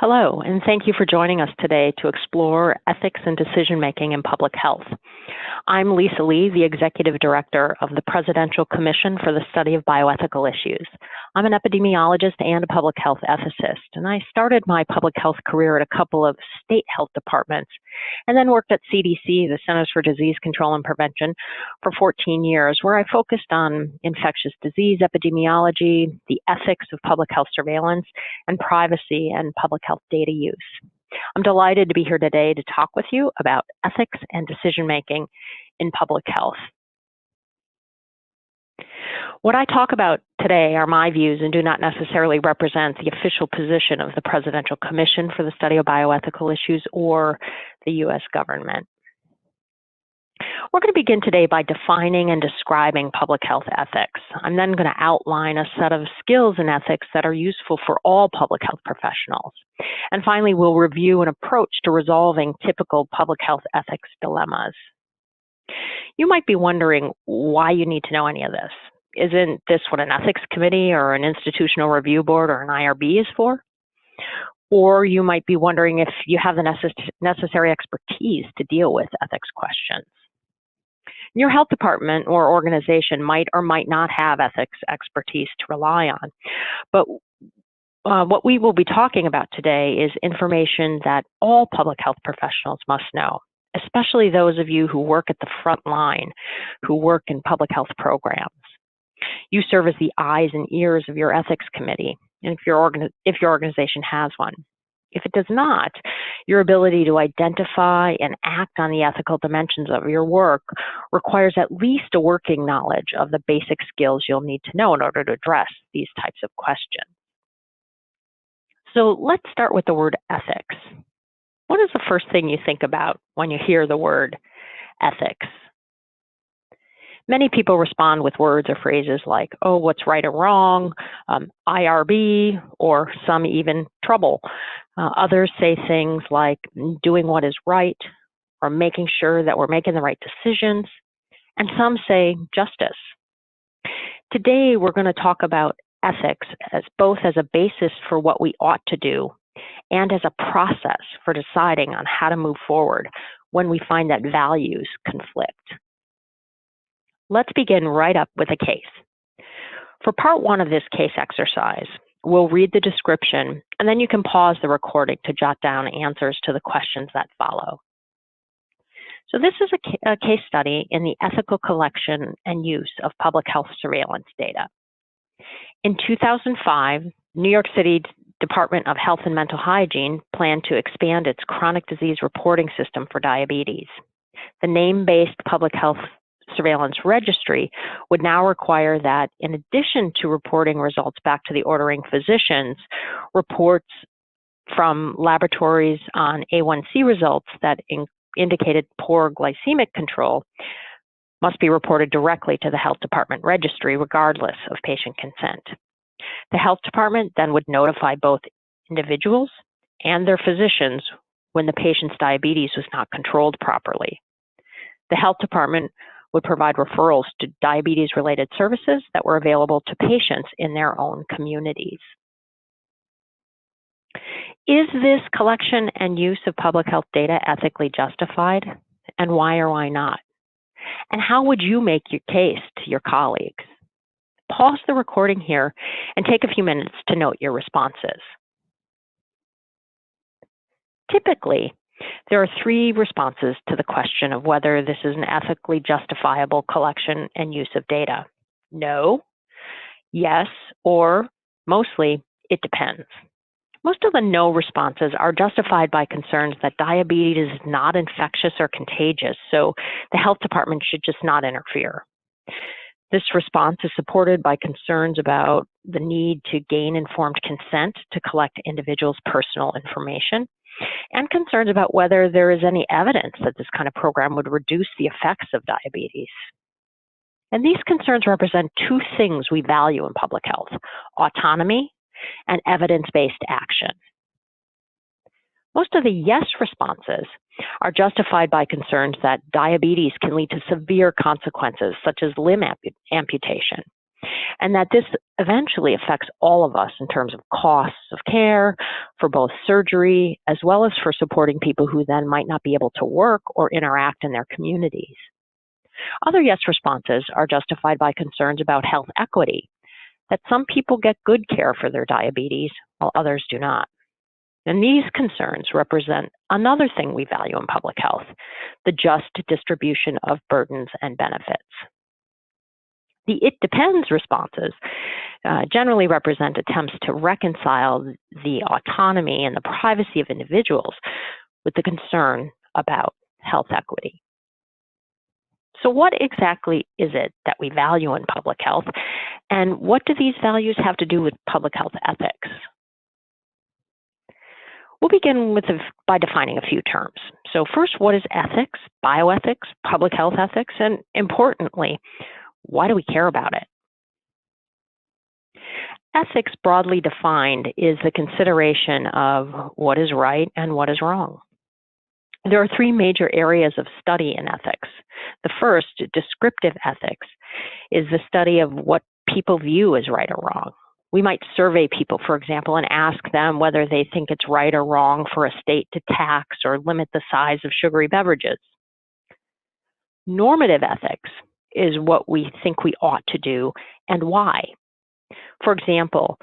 Hello, and thank you for joining us today to explore ethics and decision-making in public health. I'm Lisa Lee, the Executive Director of the Presidential Commission for the Study of Bioethical Issues. I'm an epidemiologist and a public health ethicist, and I started my public health career at a couple of state health departments, and then worked at CDC, the Centers for Disease Control and Prevention, for 14 years, where I focused on infectious disease epidemiology, the ethics of public health surveillance, and privacy and public health data use. I'm delighted to be here today to talk with you about ethics and decision-making in public health. What I talk about today are my views and do not necessarily represent the official position of the Presidential Commission for the Study of Bioethical Issues or the U.S. government. We're going to begin today by defining and describing public health ethics. I'm then going to outline a set of skills in ethics that are useful for all public health professionals. And finally, we'll review an approach to resolving typical public health ethics dilemmas. You might be wondering why you need to know any of this. Isn't this what an ethics committee or an institutional review board or an IRB is for? Or you might be wondering if you have the necessary expertise to deal with ethics questions. Your health department or organization might or might not have ethics expertise to rely on. But what we will be talking about today is information that all public health professionals must know, especially those of you who work at the front line, who work in public health programs. You serve as the eyes and ears of your ethics committee, and if your organization has one. If it does not, your ability to identify and act on the ethical dimensions of your work requires at least a working knowledge of the basic skills you'll need to know in order to address these types of questions. So let's start with the word ethics. What is the first thing you think about when you hear the word ethics? Many people respond with words or phrases like, oh, what's right or wrong, IRB, or some even trouble. Others say things like doing what is right, or making sure that we're making the right decisions, and some say justice. Today, we're going to talk about ethics as both as a basis for what we ought to do and as a process for deciding on how to move forward when we find that values conflict. Let's begin right up with a case. For part one of this case exercise, we'll read the description, and then you can pause the recording to jot down answers to the questions that follow. So this is a case study in the ethical collection and use of public health surveillance data. In 2005, New York City Department of Health and Mental Hygiene planned to expand its chronic disease reporting system for diabetes. The name-based public health surveillance registry would now require that, in addition to reporting results back to the ordering physicians, reports from laboratories on A1C results that indicated poor glycemic control must be reported directly to the health department registry, regardless of patient consent. The health department then would notify both individuals and their physicians when the patient's diabetes was not controlled properly. The health department would provide referrals to diabetes-related services that were available to patients in their own communities. Is this collection and use of public health data ethically justified? And why or why not? And how would you make your case to your colleagues? Pause the recording here and take a few minutes to note your responses. Typically, there are three responses to the question of whether this is an ethically justifiable collection and use of data. No, yes, or mostly, it depends. Most of the no responses are justified by concerns that diabetes is not infectious or contagious, so the health department should just not interfere. This response is supported by concerns about the need to gain informed consent to collect individuals' personal information, and concerns about whether there is any evidence that this kind of program would reduce the effects of diabetes. And these concerns represent two things we value in public health: autonomy and evidence-based action. Most of the yes responses are justified by concerns that diabetes can lead to severe consequences, such as limb amputation, and that this eventually affects all of us in terms of costs of care for both surgery as well as for supporting people who then might not be able to work or interact in their communities. Other yes responses are justified by concerns about health equity, that some people get good care for their diabetes while others do not. And these concerns represent another thing we value in public health, the just distribution of burdens and benefits. The "it depends" responses generally represent attempts to reconcile the autonomy and the privacy of individuals with the concern about health equity. So what exactly is it that we value in public health, and what do these values have to do with public health ethics? We'll begin by defining a few terms. So first, what is ethics, bioethics, public health ethics, and importantly, why do we care about it? Ethics, broadly defined, is the consideration of what is right and what is wrong. There are three major areas of study in ethics. The first, descriptive ethics, is the study of what people view as right or wrong. We might survey people, for example, and ask them whether they think it's right or wrong for a state to tax or limit the size of sugary beverages. Normative ethics is what we think we ought to do and why. For example,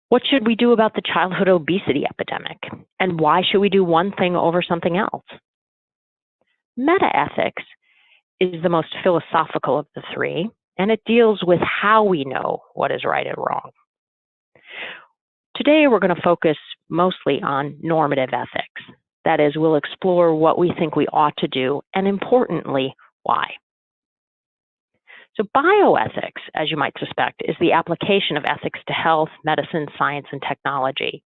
what should we do about the childhood obesity epidemic, and why should we do one thing over something else? Metaethics is the most philosophical of the three, and it deals with how we know what is right and wrong. Today, we're going to focus mostly on normative ethics. That is, we'll explore what we think we ought to do, and importantly, why. So bioethics, as you might suspect, is the application of ethics to health, medicine, science, and technology.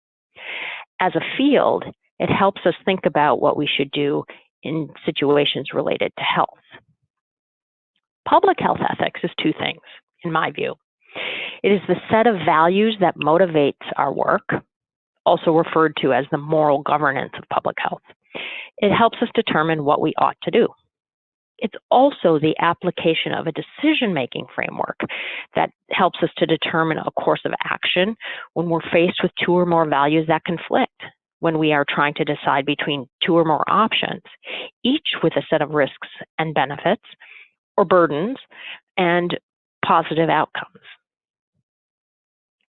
As a field, it helps us think about what we should do in situations related to health. Public health ethics is two things, in my view. It is the set of values that motivates our work, also referred to as the moral governance of public health. It helps us determine what we ought to do. It's also the application of a decision-making framework that helps us to determine a course of action when we're faced with two or more values that conflict, when we are trying to decide between two or more options, each with a set of risks and benefits, or burdens, and positive outcomes.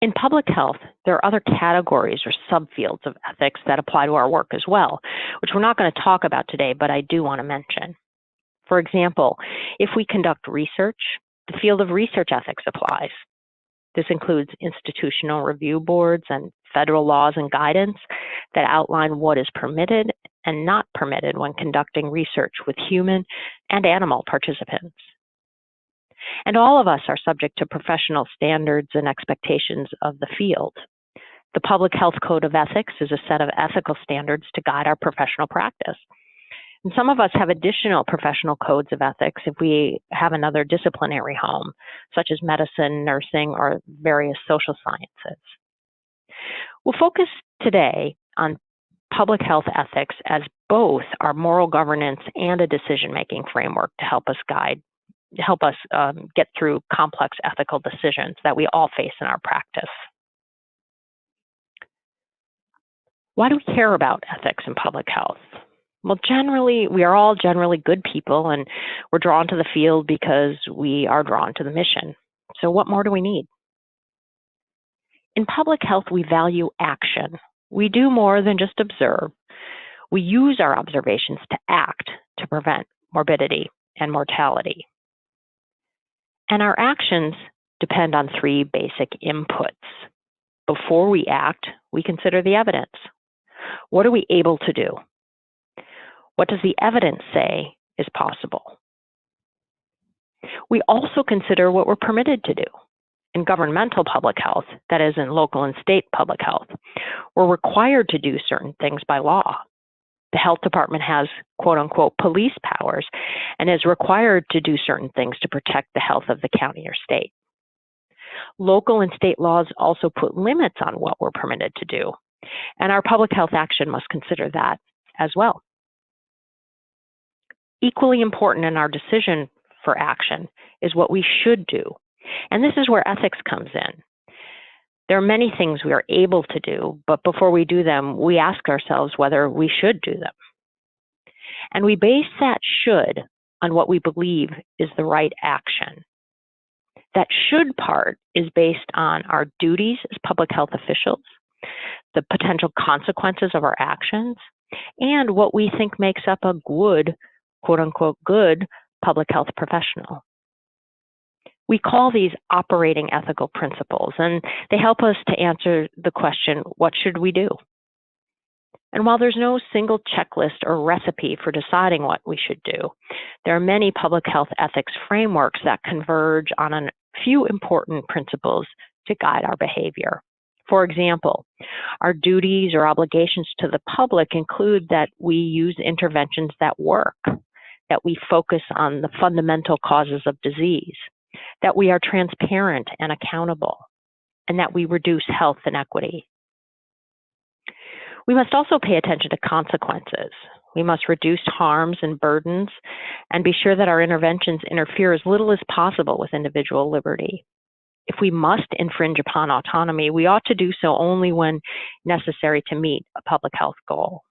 In public health, there are other categories or subfields of ethics that apply to our work as well, which we're not going to talk about today, but I do want to mention. For example, if we conduct research, the field of research ethics applies. This includes institutional review boards and federal laws and guidance that outline what is permitted and not permitted when conducting research with human and animal participants. And all of us are subject to professional standards and expectations of the field. The Public Health Code of Ethics is a set of ethical standards to guide our professional practice. And some of us have additional professional codes of ethics if we have another disciplinary home, such as medicine, nursing, or various social sciences. We'll focus today on public health ethics as both our moral governance and a decision-making framework to help us get through complex ethical decisions that we all face in our practice. Why do we care about ethics in public health? Well, we are all generally good people, and we're drawn to the field because we are drawn to the mission. So what more do we need? In public health, we value action. We do more than just observe. We use our observations to act to prevent morbidity and mortality. And our actions depend on three basic inputs. Before we act, we consider the evidence. What are we able to do? What does the evidence say is possible? We also consider what we're permitted to do. In governmental public health, that is in local and state public health, we're required to do certain things by law. The health department has quote unquote police powers and is required to do certain things to protect the health of the county or state. Local and state laws also put limits on what we're permitted to do, and our public health action must consider that as well. Equally important in our decision for action is what we should do. And this is where ethics comes in. There are many things we are able to do, but before we do them, we ask ourselves whether we should do them. And we base that should on what we believe is the right action. That should part is based on our duties as public health officials, the potential consequences of our actions, and what we think makes up a good, quote unquote, good public health professional. We call these operating ethical principles, and they help us to answer the question, what should we do? And while there's no single checklist or recipe for deciding what we should do, there are many public health ethics frameworks that converge on a few important principles to guide our behavior. For example, our duties or obligations to the public include that we use interventions that work, that we focus on the fundamental causes of disease, that we are transparent and accountable, and that we reduce health inequity. We must also pay attention to consequences. We must reduce harms and burdens and be sure that our interventions interfere as little as possible with individual liberty. If we must infringe upon autonomy, we ought to do so only when necessary to meet a public health goal.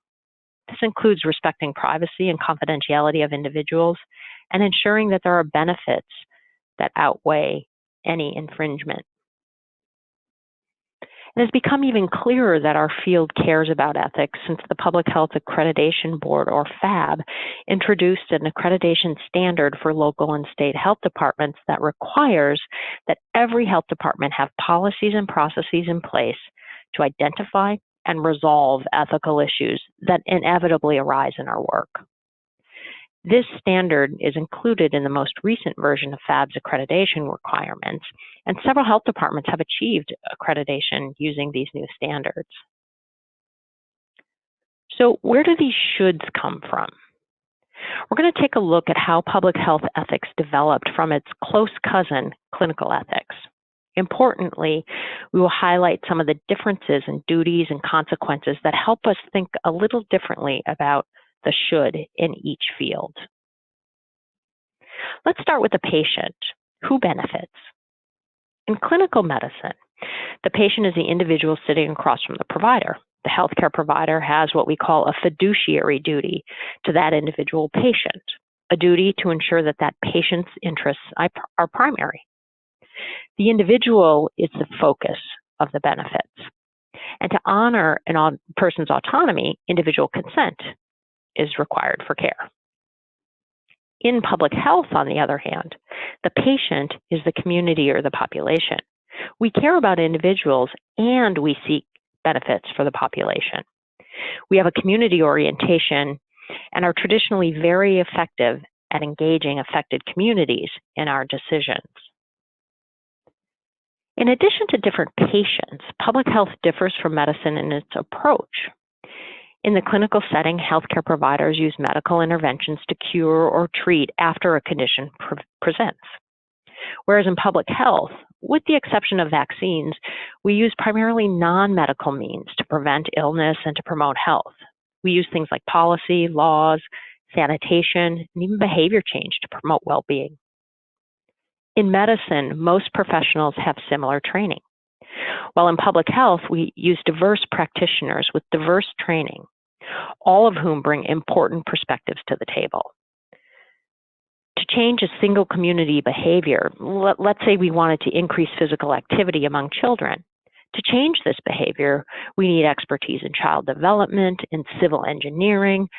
This includes respecting privacy and confidentiality of individuals and ensuring that there are benefits that outweigh any infringement. It has become even clearer that our field cares about ethics since the Public Health Accreditation Board, or FAB, introduced an accreditation standard for local and state health departments that requires that every health department have policies and processes in place to identify and resolve ethical issues that inevitably arise in our work. This standard is included in the most recent version of FAB's accreditation requirements, and several health departments have achieved accreditation using these new standards. So where do these shoulds come from? We're going to take a look at how public health ethics developed from its close cousin, clinical ethics. Importantly, we will highlight some of the differences in duties and consequences that help us think a little differently about the should in each field. Let's start with the patient. Who benefits? In clinical medicine, the patient is the individual sitting across from the provider. The healthcare provider has what we call a fiduciary duty to that individual patient, a duty to ensure that that patient's interests are primary. The individual is the focus of the benefits. And to honor a person's autonomy, individual consent is required for care. In public health, on the other hand, the patient is the community or the population. We care about individuals and we seek benefits for the population. We have a community orientation and are traditionally very effective at engaging affected communities in our decisions. In addition to different patients, public health differs from medicine in its approach. In the clinical setting, healthcare providers use medical interventions to cure or treat after a condition presents. Whereas in public health, with the exception of vaccines, we use primarily non-medical means to prevent illness and to promote health. We use things like policy, laws, sanitation, and even behavior change to promote well-being. In medicine, most professionals have similar training. While in public health, we use diverse practitioners with diverse training, all of whom bring important perspectives to the table. To change a single community behavior, let's say we wanted to increase physical activity among children. To change this behavior, we need expertise in child development, in civil engineering,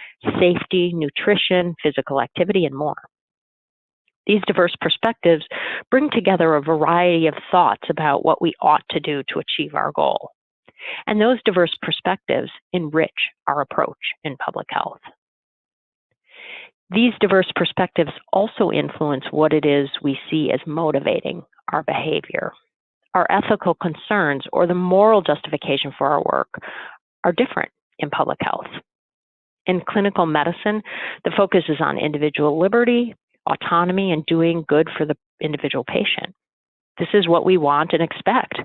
safety, nutrition, physical activity, and more. These diverse perspectives bring together a variety of thoughts about what we ought to do to achieve our goal. And those diverse perspectives enrich our approach in public health. These diverse perspectives also influence what it is we see as motivating our behavior. Our ethical concerns or the moral justification for our work are different in public health. In clinical medicine, the focus is on individual liberty, autonomy, and doing good for the individual patient. This is what we want and expect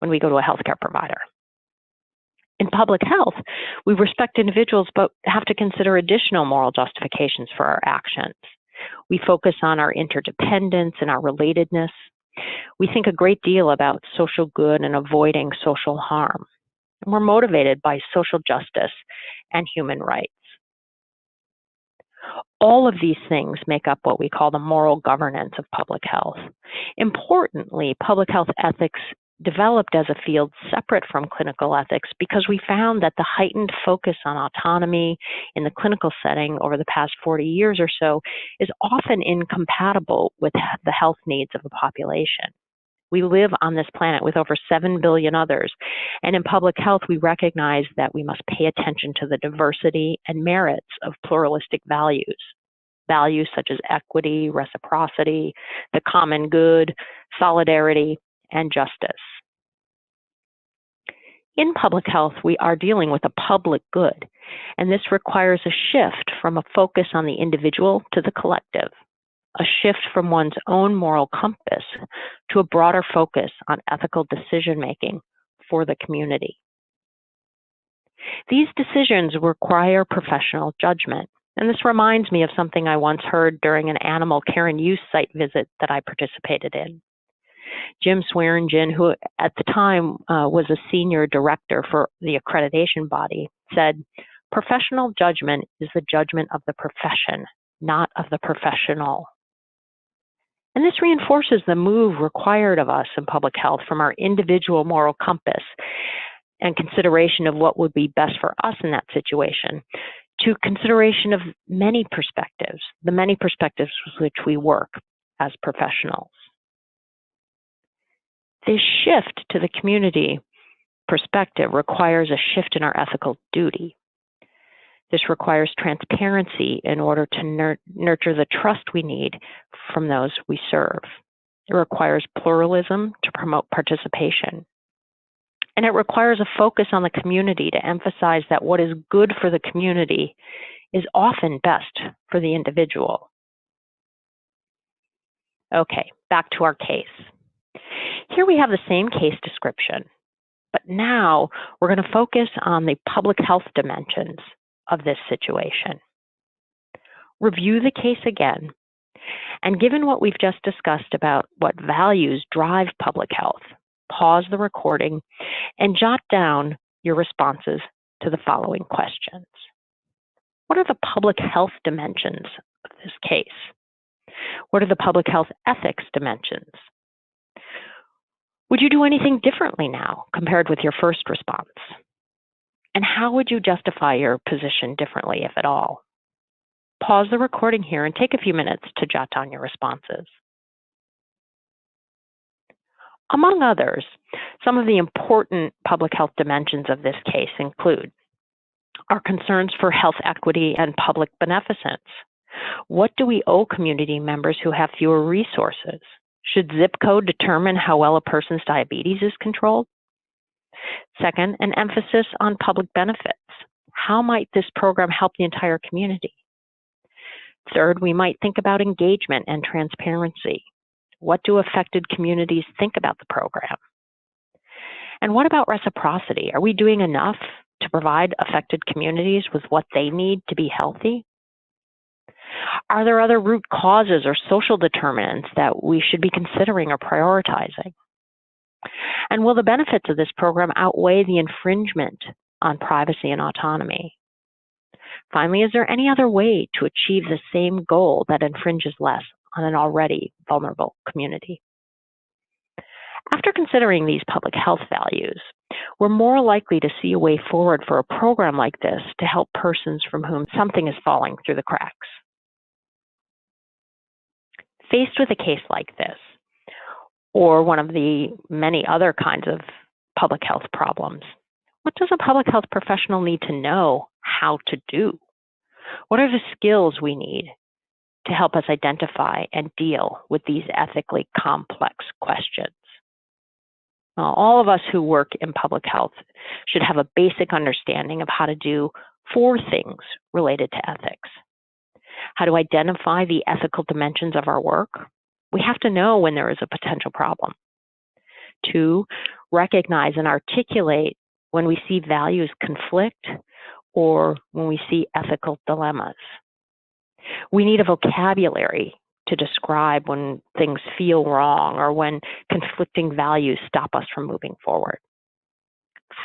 when we go to a healthcare provider. In public health, we respect individuals, but have to consider additional moral justifications for our actions. We focus on our interdependence and our relatedness. We think a great deal about social good and avoiding social harm. And we're motivated by social justice and human rights. All of these things make up what we call the moral governance of public health. Importantly, public health ethics developed as a field separate from clinical ethics because we found that the heightened focus on autonomy in the clinical setting over the past 40 years or so is often incompatible with the health needs of a population. We live on this planet with over 7 billion others, and in public health, we recognize that we must pay attention to the diversity and merits of pluralistic values. Values such as equity, reciprocity, the common good, solidarity, and justice. In public health, we are dealing with a public good, and this requires a shift from a focus on the individual to the collective, a shift from one's own moral compass to a broader focus on ethical decision-making for the community. These decisions require professional judgment, and this reminds me of something I once heard during an animal care and use site visit that I participated in. Jim Swearingen, who at the time was a senior director for the accreditation body, said, "Professional judgment is the judgment of the profession, not of the professional." And this reinforces the move required of us in public health from our individual moral compass and consideration of what would be best for us in that situation to consideration of many perspectives, the many perspectives with which we work as professionals. This shift to the community perspective requires a shift in our ethical duty. This requires transparency in order to nurture the trust we need from those we serve. It requires pluralism to promote participation. And it requires a focus on the community to emphasize that what is good for the community is often best for the individual. Okay, back to our case. Here we have the same case description, but now we're going to focus on the public health dimensions of this situation. Review the case again, and given what we've just discussed about what values drive public health, pause the recording and jot down your responses to the following questions. What are the public health dimensions of this case? What are the public health ethics dimensions? Would you do anything differently now compared with your first response? And how would you justify your position differently, if at all? Pause the recording here and take a few minutes to jot down your responses. Among others, some of the important public health dimensions of this case include our concerns for health equity and public beneficence. What do we owe community members who have fewer resources? Should zip code determine how well a person's diabetes is controlled? Second, an emphasis on public benefits. How might this program help the entire community? Third, we might think about engagement and transparency. What do affected communities think about the program? And what about reciprocity? Are we doing enough to provide affected communities with what they need to be healthy? Are there other root causes or social determinants that we should be considering or prioritizing? And will the benefits of this program outweigh the infringement on privacy and autonomy? Finally, is there any other way to achieve the same goal that infringes less on an already vulnerable community? After considering these public health values, we're more likely to see a way forward for a program like this to help persons from whom something is falling through the cracks. Faced with a case like this, or one of the many other kinds of public health problems, what does a public health professional need to know how to do? What are the skills we need to help us identify and deal with these ethically complex questions? All of us who work in public health should have a basic understanding of how to do 4 things related to ethics. How to identify the ethical dimensions of our work. We have to know when there is a potential problem. 2, recognize and articulate when we see values conflict or when we see ethical dilemmas. We need a vocabulary to describe when things feel wrong or when conflicting values stop us from moving forward.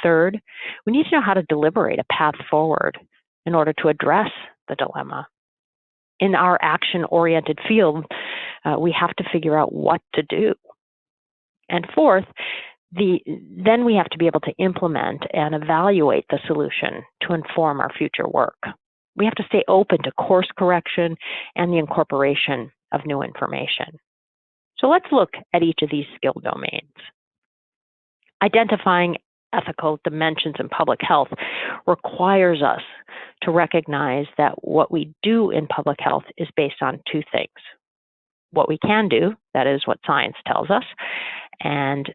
Third, we need to know how to deliberate a path forward in order to address the dilemma. In our action-oriented field, we have to figure out what to do. And fourth, then we have to be able to implement and evaluate the solution to inform our future work. We have to stay open to course correction and the incorporation of new information. So let's look at each of these skill domains. Identifying ethical dimensions in public health requires us to recognize that what we do in public health is based on two things. What we can do, that is what science tells us, and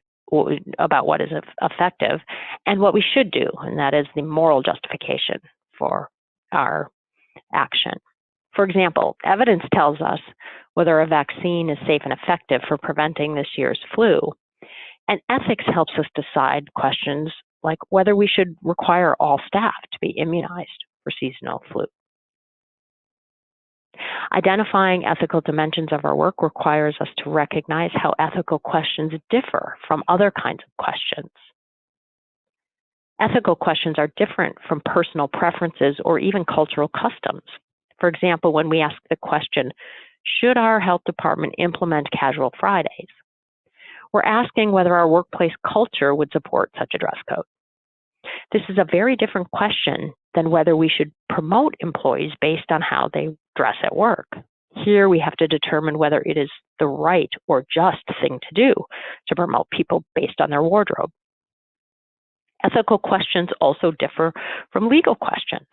about what is effective, and what we should do, and that is the moral justification for our action. For example, evidence tells us whether a vaccine is safe and effective for preventing this year's flu, and ethics helps us decide questions like whether we should require all staff to be immunized for seasonal flu. Identifying ethical dimensions of our work requires us to recognize how ethical questions differ from other kinds of questions. Ethical questions are different from personal preferences or even cultural customs. For example, when we ask the question, should our health department implement casual Fridays? We're asking whether our workplace culture would support such a dress code. This is a very different question than whether we should promote employees based on how they dress at work. Here we have to determine whether it is the right or just thing to do to promote people based on their wardrobe. Ethical questions also differ from legal questions.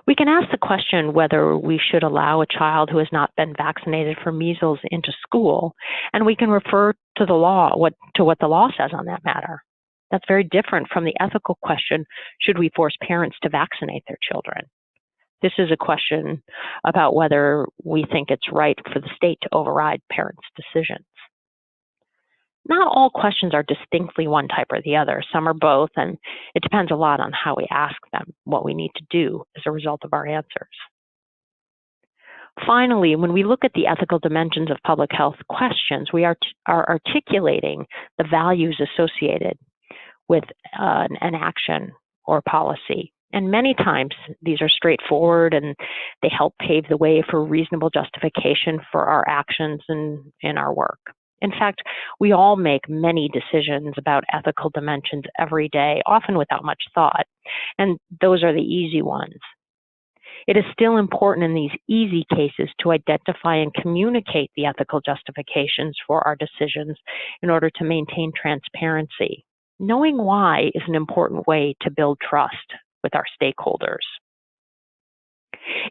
We can ask the question whether we should allow a child who has not been vaccinated for measles into school, and we can refer to the law, what the law says on that matter. That's very different from the ethical question, should we force parents to vaccinate their children? This is a question about whether we think it's right for the state to override parents' decisions. Not all questions are distinctly one type or the other. Some are both, and it depends a lot on how we ask them, what we need to do as a result of our answers. Finally, when we look at the ethical dimensions of public health questions, we are articulating the values associated with an action or policy. And many times these are straightforward and they help pave the way for reasonable justification for our actions in our work. In fact, we all make many decisions about ethical dimensions every day, often without much thought, and those are the easy ones. It is still important in these easy cases to identify and communicate the ethical justifications for our decisions in order to maintain transparency. Knowing why is an important way to build trust with our stakeholders.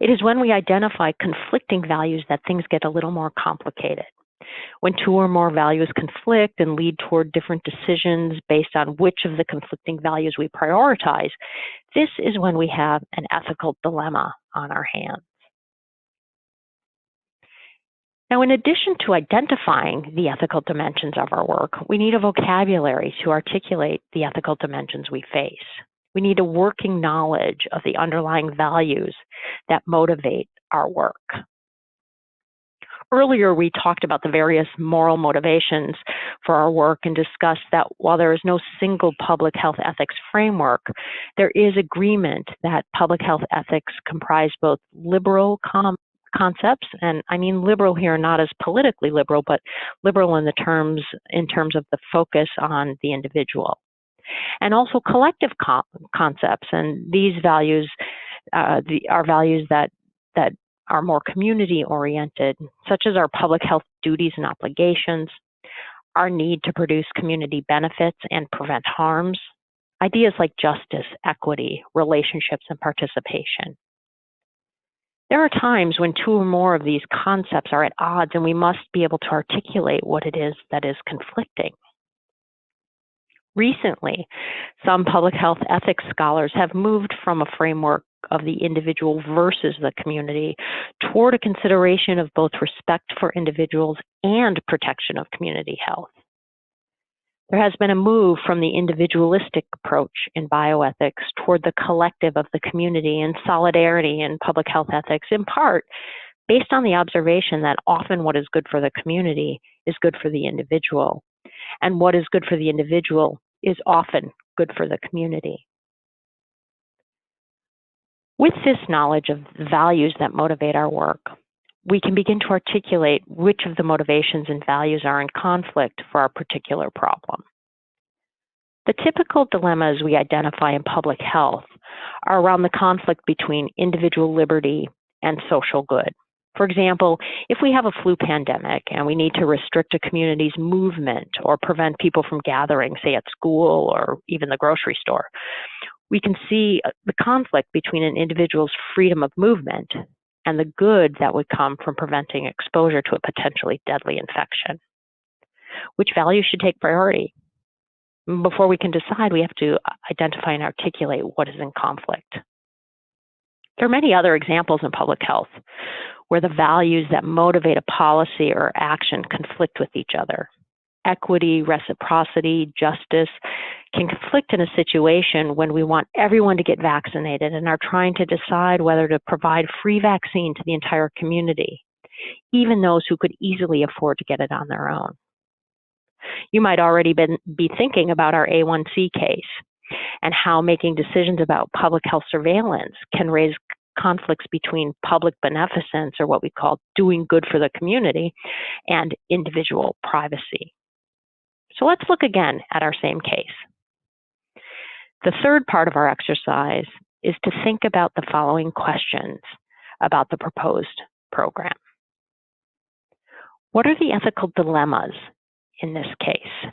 It is when we identify conflicting values that things get a little more complicated. When two or more values conflict and lead toward different decisions based on which of the conflicting values we prioritize, this is when we have an ethical dilemma on our hands. Now, in addition to identifying the ethical dimensions of our work, we need a vocabulary to articulate the ethical dimensions we face. We need a working knowledge of the underlying values that motivate our work. Earlier, we talked about the various moral motivations for our work and discussed that while there is no single public health ethics framework, there is agreement that public health ethics comprise both liberal concepts, and I mean liberal here not as politically liberal, but liberal in terms of the focus on the individual, and also collective concepts. And these values are values that are more community-oriented, such as our public health duties and obligations, our need to produce community benefits and prevent harms, ideas like justice, equity, relationships, and participation. There are times when two or more of these concepts are at odds, and we must be able to articulate what it is that is conflicting. Recently, some public health ethics scholars have moved from a framework of the individual versus the community toward a consideration of both respect for individuals and protection of community health. There has been a move from the individualistic approach in bioethics toward the collective of the community and solidarity in public health ethics, in part based on the observation that often what is good for the community is good for the individual, and what is good for the individual is often good for the community. With this knowledge of the values that motivate our work, we can begin to articulate which of the motivations and values are in conflict for our particular problem. The typical dilemmas we identify in public health are around the conflict between individual liberty and social good. For example, if we have a flu pandemic and we need to restrict a community's movement or prevent people from gathering, say at school or even the grocery store, we can see the conflict between an individual's freedom of movement and the good that would come from preventing exposure to a potentially deadly infection. Which values should take priority? Before we can decide, we have to identify and articulate what is in conflict. There are many other examples in public health where the values that motivate a policy or action conflict with each other. Equity, reciprocity, justice can conflict in a situation when we want everyone to get vaccinated and are trying to decide whether to provide free vaccine to the entire community, even those who could easily afford to get it on their own. You might already be thinking about our A1C case and how making decisions about public health surveillance can raise conflicts between public beneficence, or what we call doing good for the community, and individual privacy. So let's look again at our same case. The third part of our exercise is to think about the following questions about the proposed program. What are the ethical dilemmas in this case?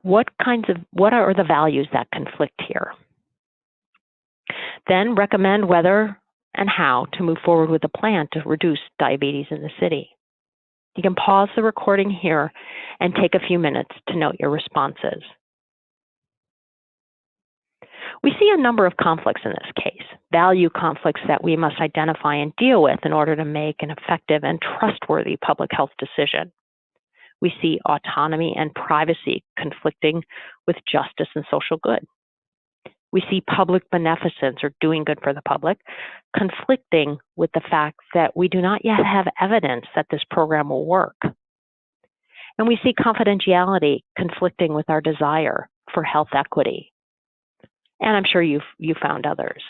What are the values that conflict here? Then recommend whether and how to move forward with a plan to reduce diabetes in the city. You can pause the recording here and take a few minutes to note your responses. We see a number of conflicts in this case, value conflicts that we must identify and deal with in order to make an effective and trustworthy public health decision. We see autonomy and privacy conflicting with justice and social good. We see public beneficence, or doing good for the public, conflicting with the fact that we do not yet have evidence that this program will work. And we see confidentiality conflicting with our desire for health equity. And I'm sure you found others.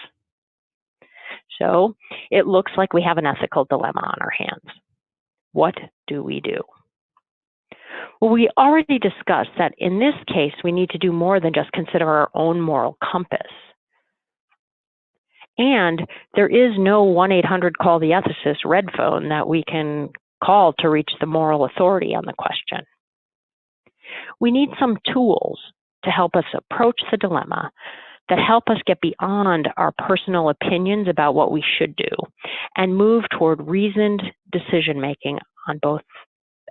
So it looks like we have an ethical dilemma on our hands. What do we do? Well, we already discussed that in this case, we need to do more than just consider our own moral compass. And there is no 1-800-CALL-THE-ETHICIST red phone that we can call to reach the moral authority on the question. We need some tools to help us approach the dilemma, that help us get beyond our personal opinions about what we should do and move toward reasoned decision-making on both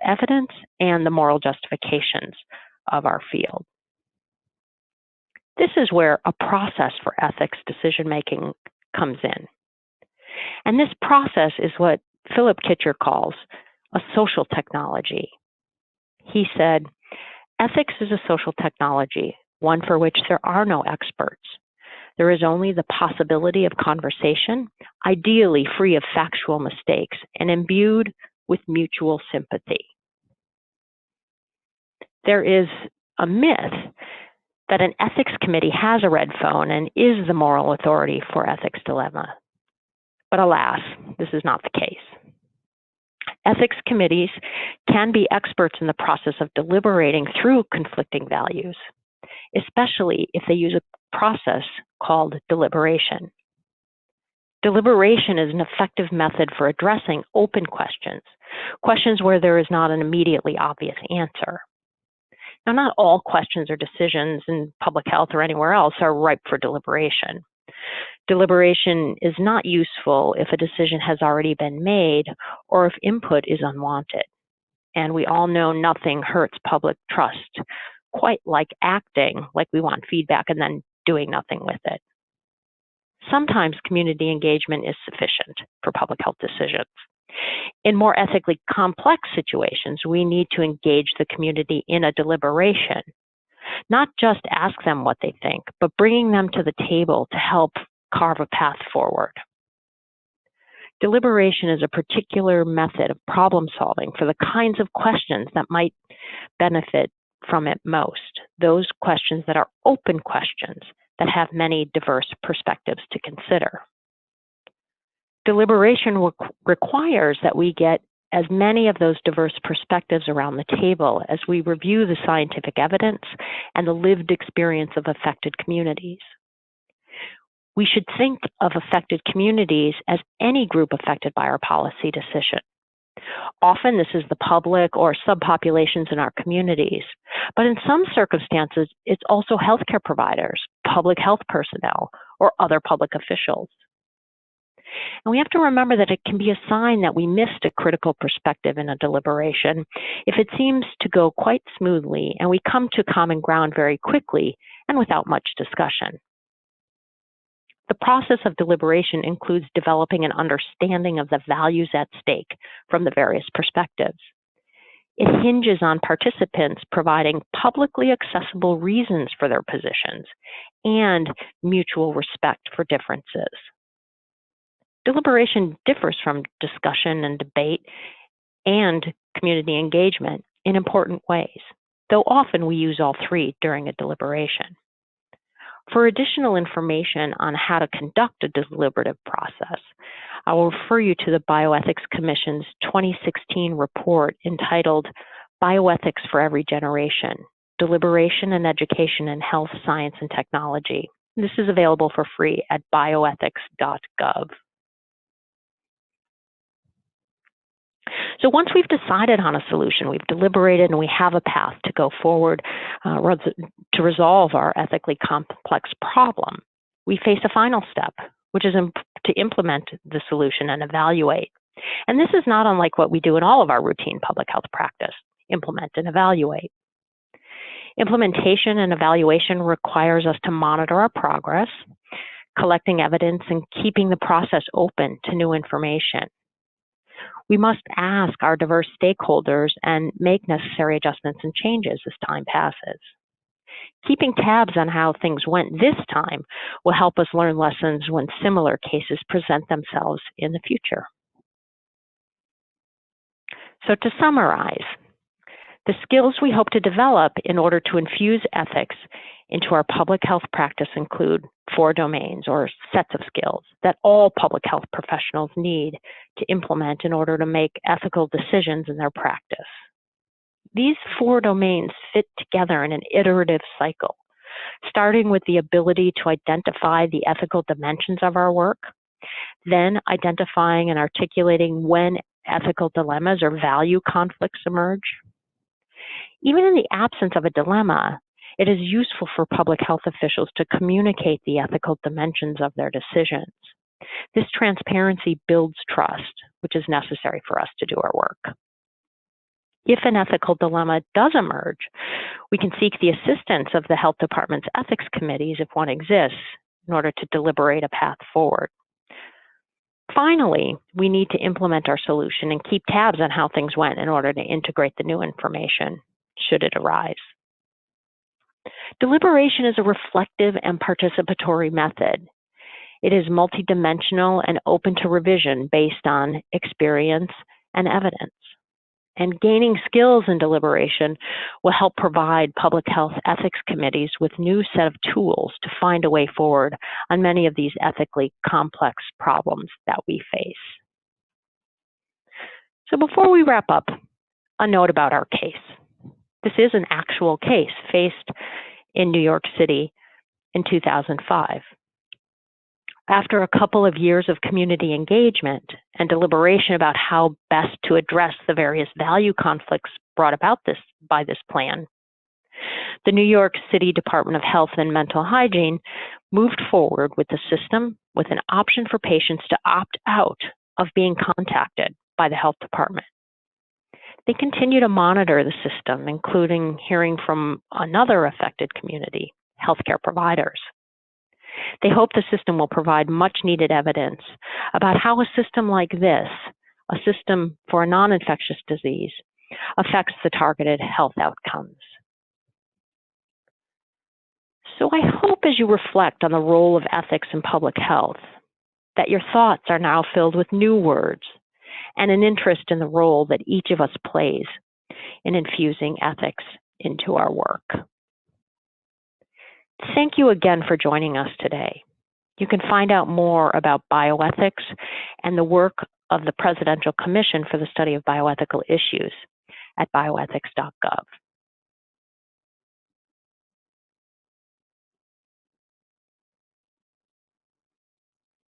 evidence and the moral justifications of our field. This is where a process for ethics decision-making comes in. And this process is what Philip Kitcher calls a social technology. He said, ethics is a social technology, one for which there are no experts. There is only the possibility of conversation, ideally free of factual mistakes and imbued with mutual sympathy. There is a myth that an ethics committee has a red phone and is the moral authority for ethics dilemma. But alas, this is not the case. Ethics committees can be experts in the process of deliberating through conflicting values, especially if they use a process called deliberation. Deliberation is an effective method for addressing open questions, questions where there is not an immediately obvious answer. Now, not all questions or decisions in public health or anywhere else are ripe for deliberation. Deliberation is not useful if a decision has already been made or if input is unwanted. And we all know nothing hurts public trust quite like acting like we want feedback and then doing nothing with it. Sometimes community engagement is sufficient for public health decisions. In more ethically complex situations, we need to engage the community in a deliberation, not just ask them what they think, but bringing them to the table to help carve a path forward. Deliberation is a particular method of problem solving for the kinds of questions that might benefit from it most, those questions that are open questions that have many diverse perspectives to consider. Deliberation requires that we get as many of those diverse perspectives around the table as we review the scientific evidence and the lived experience of affected communities. We should think of affected communities as any group affected by our policy decision. Often this is the public or subpopulations in our communities, but in some circumstances, it's also healthcare providers, public health personnel, or other public officials. And we have to remember that it can be a sign that we missed a critical perspective in a deliberation if it seems to go quite smoothly and we come to common ground very quickly and without much discussion. The process of deliberation includes developing an understanding of the values at stake from the various perspectives. It hinges on participants providing publicly accessible reasons for their positions and mutual respect for differences. Deliberation differs from discussion and debate and community engagement in important ways, though often we use all three during a deliberation. For additional information on how to conduct a deliberative process, I will refer you to the Bioethics Commission's 2016 report entitled Bioethics for Every Generation, Deliberation and Education in Health, Science, and Technology. This is available for free at bioethics.gov. So once we've decided on a solution, we've deliberated and we have a path to go forward to resolve our ethically complex problem, we face a final step, which is to implement the solution and evaluate. And this is not unlike what we do in all of our routine public health practice, implement and evaluate. Implementation and evaluation requires us to monitor our progress, collecting evidence and keeping the process open to new information. We must ask our diverse stakeholders and make necessary adjustments and changes as time passes. Keeping tabs on how things went this time will help us learn lessons when similar cases present themselves in the future. So to summarize, the skills we hope to develop in order to infuse ethics into our public health practice include 4 domains or sets of skills that all public health professionals need to implement in order to make ethical decisions in their practice. These 4 domains fit together in an iterative cycle, starting with the ability to identify the ethical dimensions of our work, then identifying and articulating when ethical dilemmas or value conflicts emerge. Even in the absence of a dilemma, it is useful for public health officials to communicate the ethical dimensions of their decisions. This transparency builds trust, which is necessary for us to do our work. If an ethical dilemma does emerge, we can seek the assistance of the health department's ethics committees, if one exists, in order to deliberate a path forward. Finally, we need to implement our solution and keep tabs on how things went in order to integrate the new information, should it arise. Deliberation is a reflective and participatory method. It is multidimensional and open to revision based on experience and evidence. And gaining skills in deliberation will help provide public health ethics committees with a new set of tools to find a way forward on many of these ethically complex problems that we face. So before we wrap up, a note about our case. This is an actual case faced in New York City in 2005. After a couple of years of community engagement and deliberation about how best to address the various value conflicts brought about by this plan, the New York City Department of Health and Mental Hygiene moved forward with the system with an option for patients to opt out of being contacted by the health department. They continue to monitor the system, including hearing from another affected community, healthcare providers. They hope the system will provide much needed evidence about how a system like this, a system for a non-infectious disease, affects the targeted health outcomes. So I hope as you reflect on the role of ethics in public health, that your thoughts are now filled with new words and an interest in the role that each of us plays in infusing ethics into our work. Thank you again for joining us today. You can find out more about bioethics and the work of the Presidential Commission for the Study of Bioethical Issues at bioethics.gov.